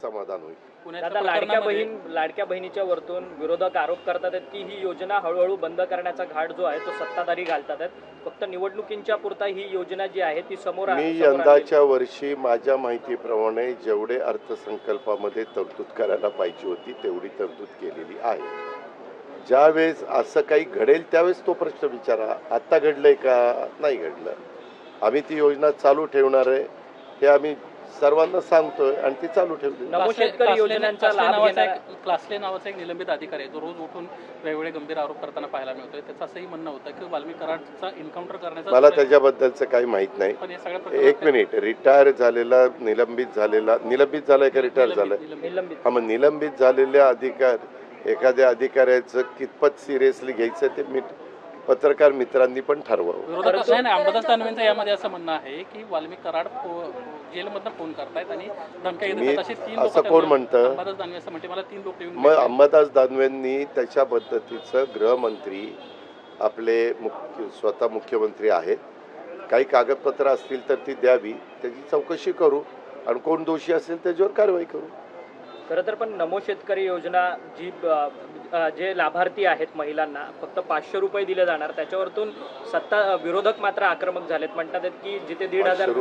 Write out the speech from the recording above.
समाधान होईल। आता लाडक्या बहिणीच्या वरतून विरोधक आरोप करतात आहेत की ही योजना हळूहळू बंद करण्याचा घाट जो आहे तो सत्ताधारी घालतात आहेत। फक्त निवडणुकींच्या पुरता ही योजना जी आहे ती समोर मी यंदाच्या वर्षी माझ्या माहितीप्रमाणे जेवढे अर्थसंकल्पामध्ये तरतूद करायला पाहिजे होती तेवढी तरतूद केलेली आहे। ज्यावेळेस असं काही घडेल त्यावेळेस तो प्रश्न विचारा, आता घडलंय का नाही घडलं, आम्ही ती योजना चालू ठेवणार आहे हे आम्ही सर्वांना सांगतोय आणि ती चालू ठेवली। नमो शेतकरी योजनांचा लाभ घेणारा क्लासले नावाचा एक निलंबित अधिकारी आहे, तो रोज उठून वेगवेगळे गंभीर आरोप करताना पाहायला मिळतोय। त्याचं असंही म्हणणं होतं की वाल्मिक कराडचा एन्काउंटर करण्याचा मला त्याच्याबद्दलचं काही माहित नाही। एक मिनिट, रिटायर झालेला निलंबित झालाय का रिटायर झालाय? हा, मग निलंबित झालेल्या एखाद्या अधिकाऱ्याचं कितपत सिरियसली घ्यायचं ते पत्रकार मित्रांनी पण ठरवावं। अंबादास दानवेंचं यामध्ये असं म्हणणं आहे की वाल्मिक कराड जेलमधनं फोन करतायत आणि धमक्या देतात, असे 3 लोक। असं कोण म्हणतं? अंबादास दानवे असं म्हणते, मला 3 लोक येऊन। मग अंबादास दानवेंनी त्याच्या पद्धतीचं गृहमंत्री आपले स्वतः मुख्यमंत्री आहेत, काही कागदपत्र असतील तर ती द्यावी, त्याची चौकशी करू आणि कोण दोषी असेल त्याच्यावर कारवाई करू। खरं तर पण नमो शेतकरी योजना जे लाभार्थी आहेत महिलांना फक्त 500 रुपये दिले जाणार, त्याच्यावरतून विरोधक मात्र आक्रमक झालेत, म्हणतात की जिथे 1,500